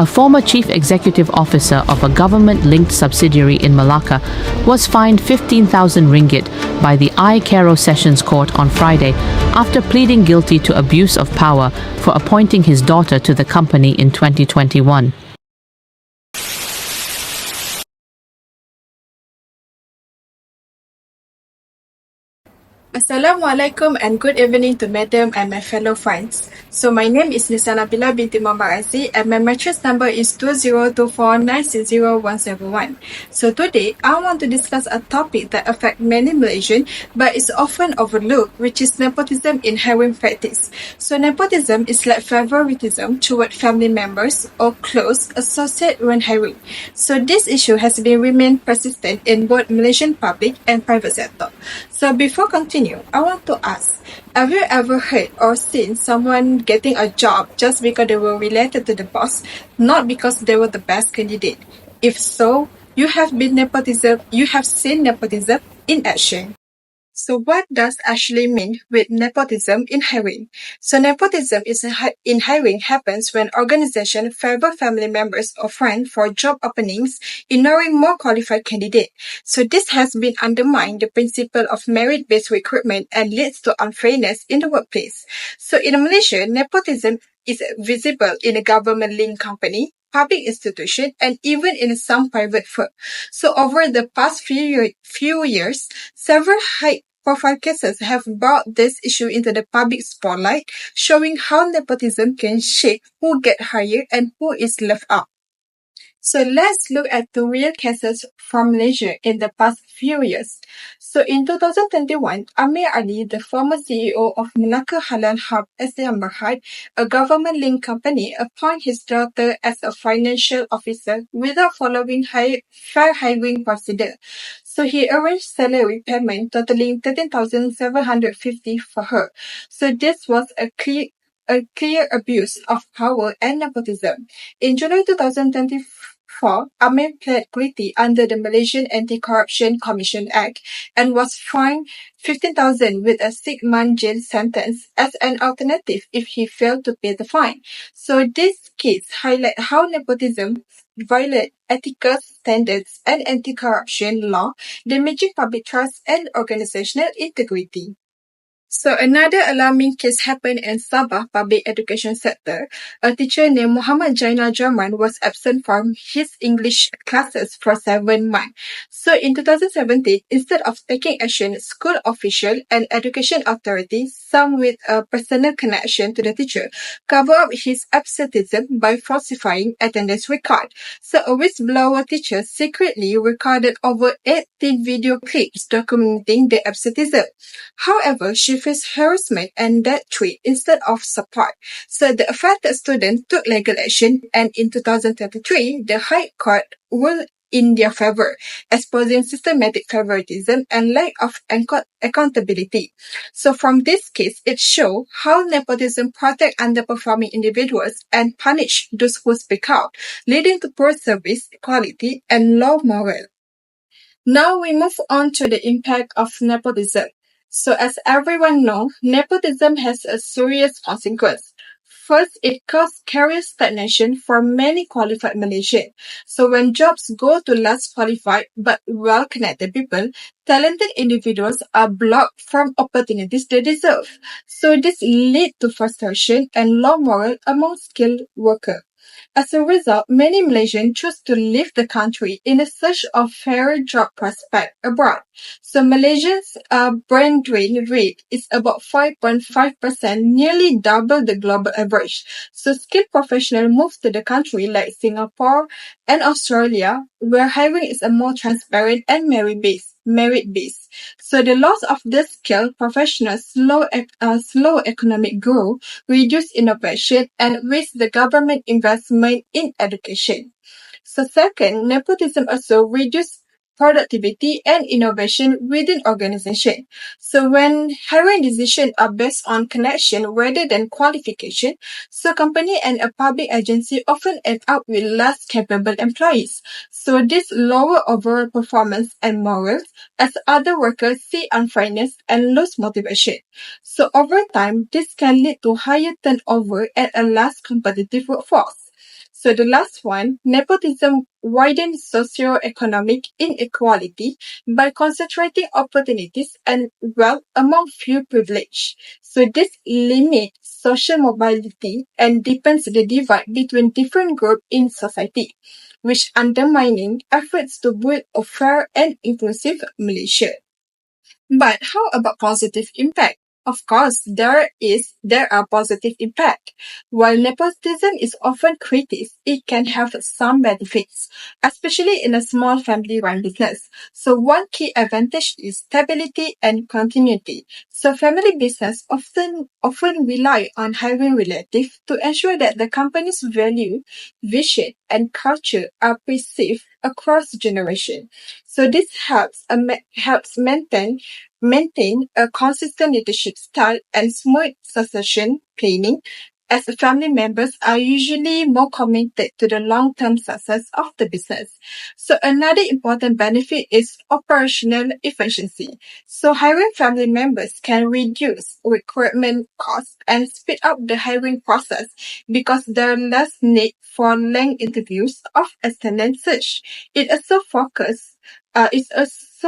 a former chief executive officer of a government-linked subsidiary in Malacca, was fined 15,000 ringgit by the I Cairo Sessions Court on Friday after pleading guilty to abuse of power for appointing his daughter to the company in 2021. Assalamualaikum and good evening to Madam and my fellow friends. So my name is Nisa Nabila Binti Radzi and my matrix number is 2024960171. So today I want to discuss a topic that affects many Malaysians but is often overlooked, which is nepotism in hiring practice. So nepotism is like favoritism toward family members or close associates when hiring. So this issue has been remained persistent in both Malaysian public and private sector. So before continue, I want to ask, have you ever heard or seen someone getting a job just because they were related to the boss, not because they were the best candidate? If so, you have seen nepotism in action. So what does actually mean with nepotism in hiring? So nepotism in hiring happens when organizations favor family members or friends for job openings, ignoring more qualified candidates. So this has been undermined the principle of merit-based recruitment and leads to unfairness in the workplace. So in Malaysia, nepotism is visible in a government-linked company, public institution, and even in some private firms. So over the past few years, several high-profile cases have brought this issue into the public spotlight, showing how nepotism can shape who get hired and who is left out. So let's look at the real cases from Malaysia in the past few years. So in 2021, Amir Ali, the former CEO of Malacca Halal Hub SDM Berhad, a government-linked company, appointed his daughter as a financial officer without following fair hiring procedure. So he arranged salary payment totaling 13,750 for her. So this was a clear abuse of power and nepotism. In July 2024, Amir pled guilty under the Malaysian Anti-Corruption Commission Act and was fined 15,000 with a 6-month jail sentence as an alternative if he failed to pay the fine. So this case highlights how nepotism violates ethical standards and anti-corruption law, damaging public trust and organizational integrity. So another alarming case happened in Sabah public education sector. A teacher named Muhammad Jainal Jarman was absent from his English classes for 7 months. So in 2017, instead of taking action, school official and education authorities, some with a personal connection to the teacher, cover up his absenteeism by falsifying attendance record. So a whistleblower teacher secretly recorded over 18 video clips documenting the absenteeism. However, she faced harassment and death threat instead of support. So the affected student took legal action, and in 2023, the High Court ruled in their favor, exposing systematic favoritism and lack of accountability. So from this case, it shows how nepotism protects underperforming individuals and punish those who speak out, leading to poor service quality and low morale. Now we move on to the impact of nepotism. So as everyone knows, nepotism has a serious consequence. First, it causes career stagnation for many qualified Malaysians. So when jobs go to less qualified but well-connected people, talented individuals are blocked from opportunities they deserve. So this leads to frustration and low morale among skilled workers. As a result, many Malaysians choose to leave the country in a search of fairer job prospects abroad. So Malaysia's brain drain rate is about 5.5%, nearly double the global average. So skilled professionals move to the country like Singapore and Australia, where hiring is a more transparent and merit-based. So the loss of these skilled professionals slow economic growth, reduce innovation, and waste the government investment in education. So second, nepotism also reduces productivity and innovation within organization. So when hiring decisions are based on connection rather than qualification, so company and a public agency often end up with less capable employees. So this lower overall performance and morals as other workers see unfairness and lose motivation. So over time, this can lead to higher turnover and a less competitive workforce. So the last one, nepotism widens socio-economic inequality by concentrating opportunities and wealth among few privileged. So this limits social mobility and deepens the divide between different groups in society, which undermining efforts to build a fair and inclusive Malaysia. But how about positive impact? Of course, there are positive impact. While nepotism is often criticized, it can have some benefits, especially in a small family-run business. So one key advantage is stability and continuity. So family business often rely on hiring relatives to ensure that the company's value, vision, and culture are perceived across generation. So this helps maintain a consistent leadership style and smooth succession planning, as the family members are usually more committed to the long-term success of the business. So another important benefit is operational efficiency. So hiring family members can reduce recruitment costs and speed up the hiring process because there are less need for length interviews of extended search. It also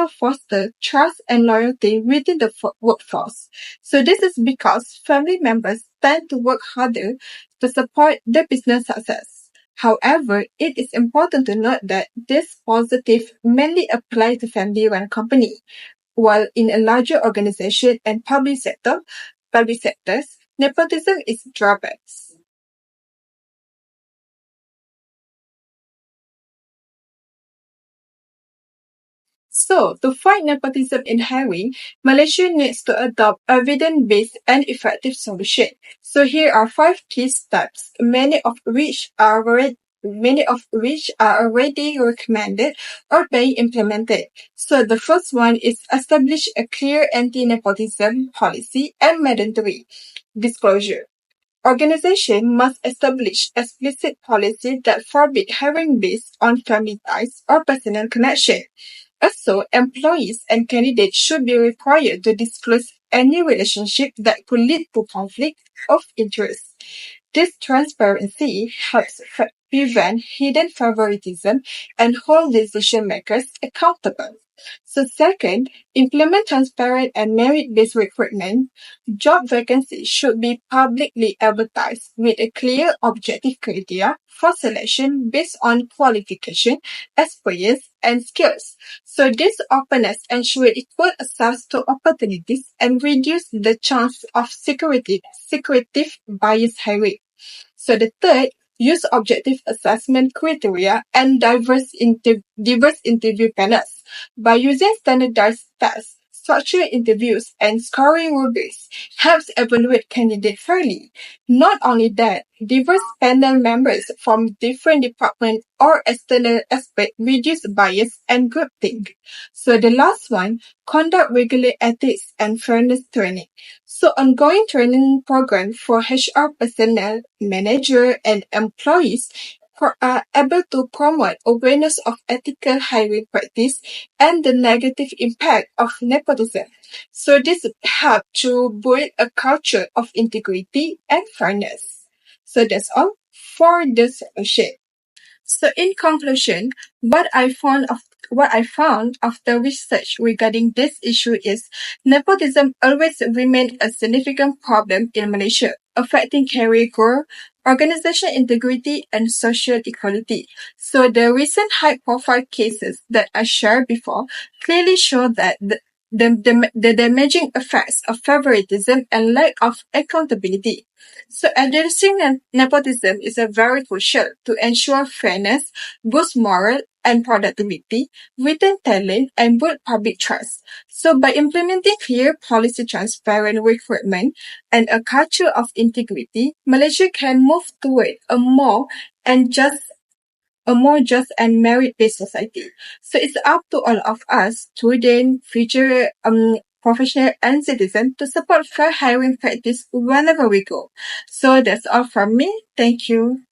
fosters trust and loyalty within the workforce. So this is because family members tend to work harder to support the business success. However, it is important to note that this positive mainly applies to family-run company, while in a larger organization and public sectors, nepotism is drawbacks. So, to fight nepotism in hiring, Malaysia needs to adopt evidence-based and effective solutions. So, here are 5 key steps, many of which are already recommended or being implemented. So, the first one is establish a clear anti-nepotism policy and mandatory disclosure. Organization must establish explicit policy that forbid hiring based on family ties or personal connection. Also, employees and candidates should be required to disclose any relationship that could lead to conflict of interest. This transparency helps prevent hidden favoritism and hold decision makers accountable. So second, implement transparent and merit-based recruitment. Job vacancies should be publicly advertised with a clear objective criteria for selection based on qualification, experience, and skills. So this openness ensures equal access to opportunities and reduce the chance of secretive bias hiring. So the third, use objective assessment criteria and diverse interview panels. By using standardized tests, structured interviews, and scoring rubrics helps evaluate candidates fairly. Not only that, diverse panel members from different departments or external experts reduce bias and groupthink. So the last one, conduct regular ethics and fairness training. So ongoing training program for HR personnel, manager, and employees are able to promote awareness of ethical hiring practice and the negative impact of nepotism. So this help to build a culture of integrity and fairness. So that's all for this session. So in conclusion, what I found after research regarding this issue is nepotism always remained a significant problem in Malaysia, affecting career growth, organization integrity, and social equality. So the recent high-profile cases that I shared before clearly show that the damaging effects of favoritism and lack of accountability. So addressing nepotism is a very crucial to ensure fairness, boost moral and productivity, retain talent, and build public trust. So by implementing clear policy, transparent recruitment, and a culture of integrity, Malaysia can move toward and just a more just and merit-based society. So it's up to all of us, students, future professional and citizens, to support fair hiring practice whenever we go. So that's all from me. Thank you.